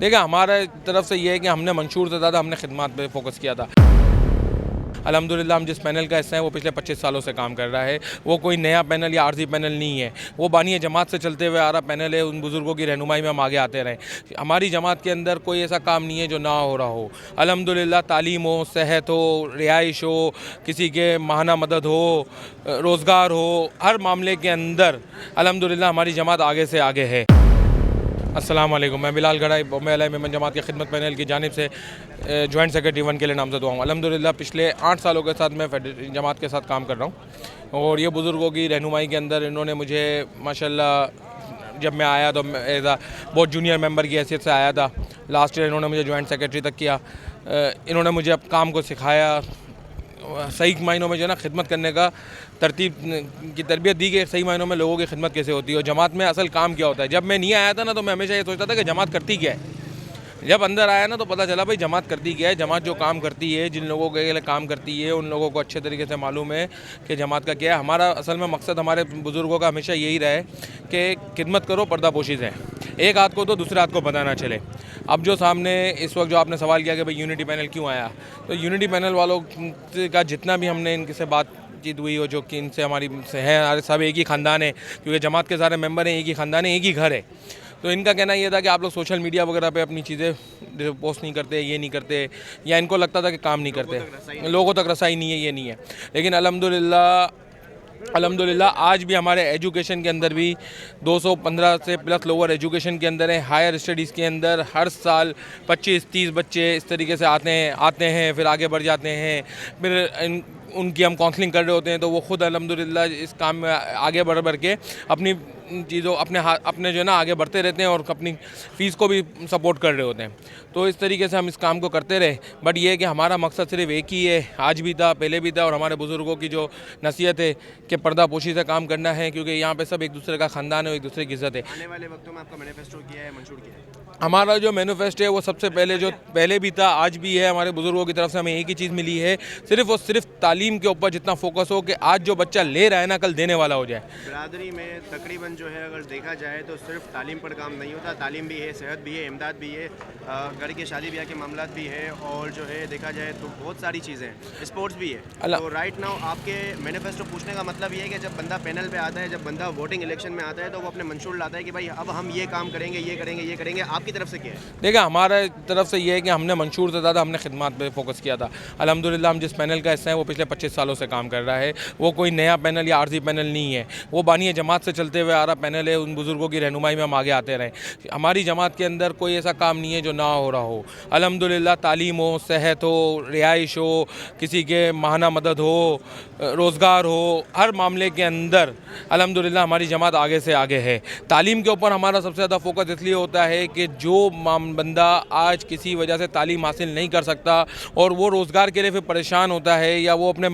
देखिए हमारे तरफ से ये है कि हमने मंशूर से ज़्यादा हमने खिदमत पे फोकस किया था। अल्हम्दुलिल्लाह हम जिस पैनल का हिस्सा है वो पिछले 25 सालों से काम कर रहा है। वो कोई नया पैनल या आर्जी पैनल नहीं है, वो बानी जमात से चलते हुए आ रहा पैनल है। उन बुज़ुर्गों की रहनुमाई में हम आगे आते रहें। हमारी जमात के अंदर कोई ऐसा काम नहीं है जो ना हो रहा हो। अल्हम्दुलिल्लाह तालीम हो, सेहत हो, रिहाइश हो, किसी के माहाना मदद हो, रोज़गार हो, हर मामले के अंदर अल्हम्दुलिल्लाह हमारी जमात आगे से आगे है। अस्सलाम वालेकुम, मैं बिलाल गढ़ाई बॉम्बे अलाई मेमन जमात के खिदमत पैनल की जानिब से जॉइंट सेक्रेटरी 1 के लिए नामज़द हुआ हूँ। अल्हम्दुलिल्लाह पिछले 8 सालों के साथ मैं जमात के साथ काम कर रहा हूँ और ये बुज़ुर्गों की रहनुमाई के अंदर इन्होंने मुझे माशाल्लाह जब मैं आया तो एज आ बहुत जूनियर मेंबर की हैसियत से आया था। लास्ट ईयर इन्होंने मुझे जॉइंट सेक्रेटरी तक किया। इन्होंने मुझे अब काम को सिखाया, सही मायनों में जो है ना खिदमत करने का तरतीब की तरबियत दी कि सही मायनों में लोगों की खिदमत कैसे होती है और जमात में असल काम क्या होता है। जब मैं नहीं आया था ना तो मैं हमेशा ये सोचता था कि जमात करती क्या है। जब अंदर आया ना तो पता चला भाई जमात करती क्या है। जमात जो काम करती है, जिन लोगों के लिए काम करती है, उन लोगों को अच्छे तरीके से मालूम है कि जमात का क्या है। हमारा असल में मकसद हमारे बुज़ुर्गों का हमेशा यही रहा है कि खिदमत करो, पर्दापोशी से। एक हाथ को तो दूसरे हाथ को पता ना चले। अब जो सामने इस वक्त जो आपने सवाल किया कि भाई यूनिटी पैनल क्यों आया, तो यूनिटी पैनल वालों का जितना भी हमने इनसे बातचीत हुई हो, जो कि इनसे हमारी है, सब एक ही ख़ानदान है, क्योंकि जमात के सारे मेंबर हैं, एक ही ख़ानदान है, एक ही घर है। तो इनका कहना ये था कि आप लोग सोशल मीडिया वगैरह पे अपनी चीज़ें पोस्ट नहीं करते, ये नहीं करते, या इनको लगता था कि काम नहीं करते, लोगों तक रसाई नहीं है, ये नहीं है। लेकिन अल्हम्दुलिल्लाह आज भी हमारे एजुकेशन के अंदर भी 215 से प्लस लोअर एजुकेशन के अंदर है। हायर स्टडीज़ के अंदर हर साल 25-30 बच्चे इस तरीके से आते हैं, फिर आगे बढ़ जाते हैं। फिर उनकी हम काउंसलिंग कर रहे होते हैं तो वो ख़ुद अल्हम्दुलिल्लाह इस काम में आगे बढ़ के अपनी चीज़ों अपने जो है ना आगे बढ़ते रहते हैं और अपनी फ़ीस को भी सपोर्ट कर रहे होते हैं। तो इस तरीके से हम इस काम को करते रहे। बट ये है कि हमारा मकसद सिर्फ एक ही है, आज भी था, पहले भी था, और हमारे बुज़ुर्गों की जो नसीहत है कि पर्दापोशी से काम करना है, क्योंकि यहाँ पे सब एक दूसरे का ख़ानदान है, एक दूसरे की इज़्ज़त है। आने वाले वक्तों में आपका मैनिफेस्टो क्या है, मंशूर किया है? हमारा जो मैनिफेस्टो है वो सबसे पहले जो पहले भी था, आज भी है, हमारे बुज़ुर्गों की तरफ से हमें एक ही चीज़ मिली है, सिर्फ़ और सिर्फ तालीम के ऊपर जितना फोकस हो कि आज जो बच्चा ले रहा है ना कल देने वाला हो जाए। बिरादरी में तकरीबन जो है अगर देखा जाए तो सिर्फ तालीम पर काम नहीं होता, तालीम भी है, सेहत भी है, इमदाद भी है, घर के शादी ब्याह के मामला भी है, और जो है देखा जाए तो बहुत सारी चीज़ें हैं, स्पोर्ट्स भी है। तो राइट नाउ आपके मैनिफेस्टो पूछने का मतलब ये है कि जब बंदा पैनल पे आता है, जब बंदा वोटिंग इलेक्शन में आता है, तो वो अपने मंशूर लाता है कि भाई अब हम ये काम करेंगे, ये करेंगे, ये करेंगे। आपकी तरफ से क्या है? देखिए हमारे तरफ से ये है कि हमने मंशूर से ज़्यादा हमने खिदमत पे फोकस किया था। अल्हम्दुलिल्लाह हम जिस पैनल का हिस्सा है वो पिछले 25 सालों से काम कर रहा है। वो कोई नया पैनल या आर्जी पैनल नहीं है, वो बानी जमात से चलते हुए आ रहा पैनल है। उन बुज़ुर्गों की रहनुमाई में हम आगे आते रहें। हमारी जमात के अंदर कोई ऐसा काम नहीं है जो ना हो रहा हो। अल्हम्दुलिल्लाह तालीम हो, सेहत हो, रिहाइश हो, किसी के माहाना मदद हो, रोज़गार हो, हर मामले के अंदर अल्हम्दुलिल्लाह हमारी जमात आगे से आगे है। तालीम के ऊपर हमारा सबसे ज़्यादा फोकस इसलिए होता है कि जो बंदा आज किसी वजह से तालीम हासिल नहीं कर सकता और वो रोज़गार के लिए फिर परेशान होता है, या वो अपने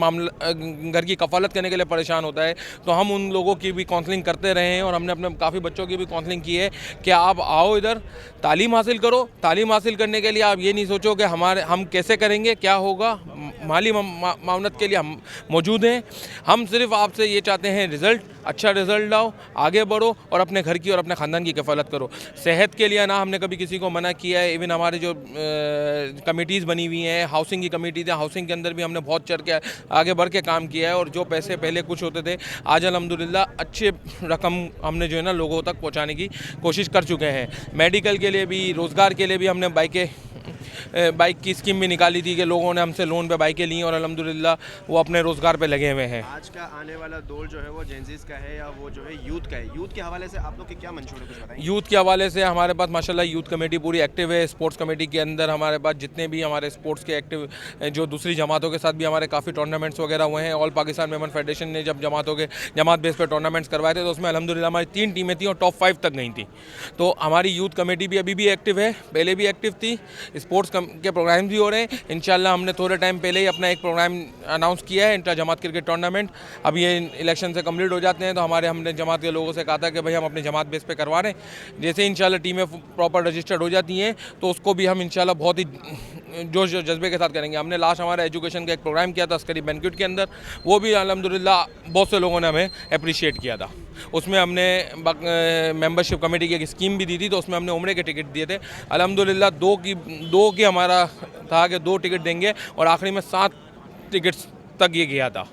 घर की कफ़ालत करने के लिए परेशान होता है, तो हम उन लोगों की भी काउंसलिंग करते रहे हैं और हमने अपने काफ़ी बच्चों की भी काउंसलिंग की है कि आप आओ इधर, तालीम हासिल करो। तालीम हासिल करने के लिए आप ये नहीं सोचो कि हम कैसे करेंगे, क्या होगा, माली मामलत के लिए हम मौजूद हैं। हम सिर्फ आपसे ये चाहते हैं रिज़ल्ट, अच्छा रिज़ल्ट लाओ, आगे बढ़ो और अपने घर की और अपने ख़ानदान की कफ़ालत करो। सेहत के लिए ना हमने कभी किसी को मना किया है। इवन हमारे जो कमेटीज़ बनी हुई हैं, हाउसिंग की कमेटीज़ हैं, हाउसिंग के अंदर भी हमने बहुत चढ़ के आगे बढ़ के काम किया है, और जो पैसे पहले कुछ होते थे आज अल्हम्दुलिल्लाह अच्छे रकम हमने जो है ना लोगों तक पहुँचाने की कोशिश कर चुके हैं। मेडिकल के लिए भी, रोज़गार के लिए भी हमने बाइक की स्कीम भी निकाली थी कि लोगों ने हमसे लोन पे बाइकें ली और अल्हम्दुलिल्लाह वो अपने रोज़गार पे लगे हुए हैं। आज का आने वाला दौर जो है वो जेंजीज़ का है या वो जो है यूथ का है? यूथ के हवाले से आप लोग के क्या मंशूर है, कुछ बताएं? यूथ के हवाले से हमारे पास माशाल्लाह यूथ कमेटी पूरी एक्टिव है। स्पोर्ट्स कमेटी के अंदर हमारे पास जितने भी हमारे स्पोर्ट्स के एक्टिव, जो दूसरी जमातों के साथ भी हमारे काफ़ी टूर्नामेंट्स वगैरह हुए हैं। ऑल पाकिस्तान मेमन फेडरेशन ने जब जमात बेस पर टूर्नामेंट्स करवाए थे तो उसमें अल्हम्दुलिल्लाह हमारी 3 टीमें थी और टॉप 5 तक गई थी। तो हमारी यूथ कमेटी भी अभी भी एक्टिव है, पहले भी एक्टिव थी। स्पोर्ट्स के प्रोग्राम भी हो रहे हैं। इंशाल्लाह हमने थोड़े टाइम पहले ही अपना एक प्रोग्राम अनाउंस किया है, इंटर जमात क्रिकेट टूर्नामेंट। अब ये इलेक्शन से कंप्लीट हो जाते हैं तो हमने जमात के लोगों से कहा था कि भाई हम अपनी जमात बेस पे करवा रहे हैं। जैसे इंशाल्लाह टीमें प्रॉपर रजिस्टर्ड हो जाती हैं तो उसको भी हम इंशाल्लाह बहुत ही जोश और जज्बे के साथ करेंगे। हमने लास्ट हमारा एजुकेशन का एक प्रोग्राम किया था अस्करी बैंक्वेट के अंदर, वो भी अल्हम्दुलिल्लाह बहुत से लोगों ने हमें अप्रिशिएट किया था। उसमें हमने मेंबरशिप कमेटी की एक स्कीम भी दी थी, तो उसमें हमने उम्रे के टिकट दिए थे। अल्हम्दुलिल्लाह दो की हमारा था कि 2 टिकट देंगे और आखिरी में 7 टिकट्स तक ये गया था।